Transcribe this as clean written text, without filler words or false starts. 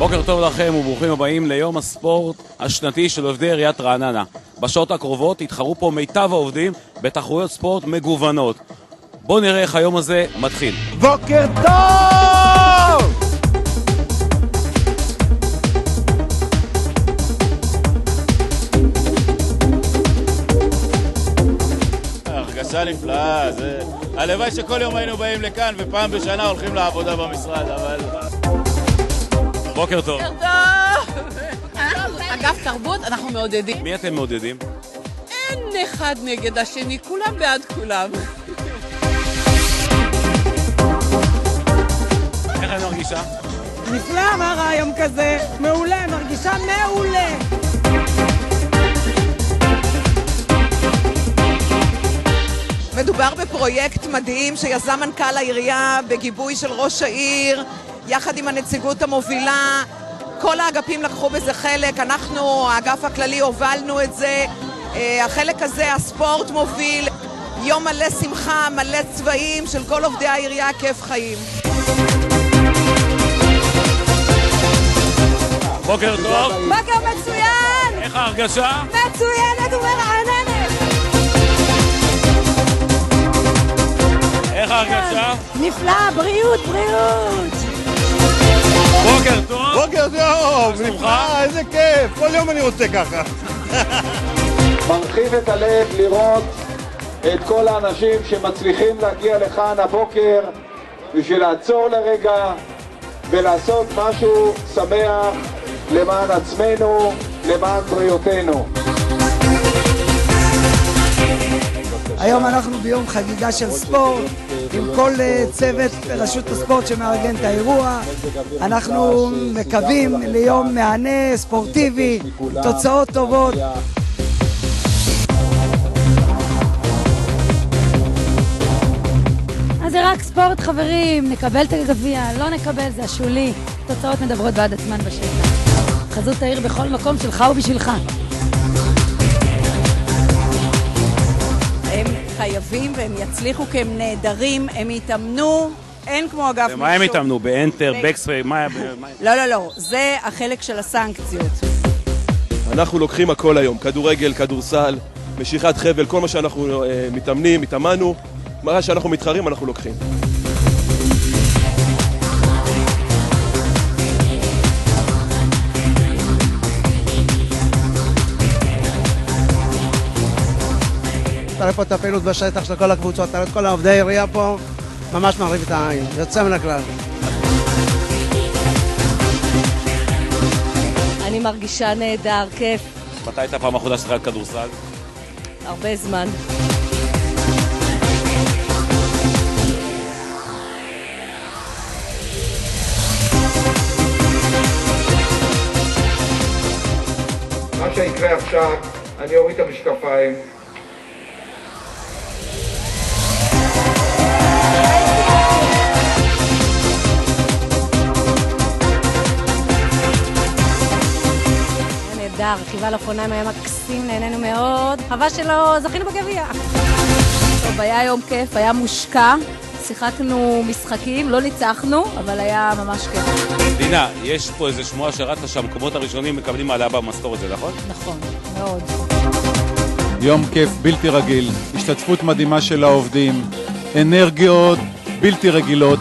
בוקר טוב לכם וברוכים הבאים ליום הספורט השנתי של עובדי עיריית רעננה. בשעות הקרובות יתחרו פה מיטב העובדים בתחרויות ספורט מגוונות. בואו נראה איך היום הזה מתחיל. בוקר טוב! הרגשה נפלאה, הלוואי שכל יום היינו באים לכאן ופעם בשנה הולכים לעבודה במשרד, אבל... בוקר טוב. בוקר טוב! אגף תרבות, אנחנו מעודדים. מי אתם מעודדים? אין אחד נגד השני, כולם בעד כולם. איך אני מרגישה? נפלא, מה רעיון כזה? מעולה, מרגישה מעולה. מדובר בפרויקט מדהים שיזם מנכ"ל העירייה בגיבוי של ראש העיר, יחד עם הנציגות המובילה. כל האגפים לקחו בזה חלק, אנחנו, האגף הכללי, הובלנו את זה. החלק הזה, הספורט מוביל, יום מלא שמחה, מלא צבעים של כל עובדי העירייה, כיף חיים. בוקר טוב. בוקר מצוין! איך ההרגשה? מצוינת ומרעננת! איך ההרגשה? נפלא, בריאות, בריאות! בוקר טוב. בוקר טוב! נפלא, איזה כיף! כל יום אני רוצה ככה. מרחיב את הלב לראות את כל האנשים שמצליחים להגיע לכאן הבוקר בשביל לעצור לרגע ולעשות משהו שמח למען עצמנו, למען בריאותנו. היום אנחנו ביום חגיגה של ספורט עם כל צוות רשות הספורט שמארגן את האירוע. אנחנו מקווים ליום מהנה, ספורטיבי, תוצאות טובות. אז זה רק ספורט, חברים, נקבל את הגביע, לא נקבל, זה השולי. תוצאות מדברות בעד עצמן בשטח. חזות העיר בכל מקום שלך ובשבילך. הם חייבים והם יצליחו כי הם נהדרים, הם יתאמנו, אין כמו אגף מחשוב. ומה הם התאמנו? באנטר, בקספרי, מה... לא, זה החלק של הסנקציות. אנחנו לוקחים הכל היום, כדורגל, כדורסל, משיכת חבל, כל מה שאנחנו מתאמנים, מתאמנו, מה שאנחנו מתחרים אנחנו לוקחים. תראה פה את הפעילות בשטח של כל הקבוצות, תראה את כל העובדי העירייה פה, ממש מרחיב את העין, יוצא מן הכלל. אני מרגישה נהדר, כיף. מתי הייתה פעם אחרונה שחקת כדורסל? הרבה זמן. מה שיקרה עכשיו, אני אוריד את המשקפיים. נהדר, רכיבה לאחרונה היה מקסים, נהנינו מאוד. חבל שלא זכינו בגביע. טוב, היה יום כיף, היה מושקע. שיחקנו משחקים, לא ניצחנו, אבל היה ממש כיף. דינה, יש פה איזה שמועה שרצה שהמקומות הראשונים מקבלים העלאה במשכורת, זה נכון? נכון, מאוד. יום כיף בלתי רגיל, השתתפות מדהימה של העובדים, אנרגיות בלתי רגילות.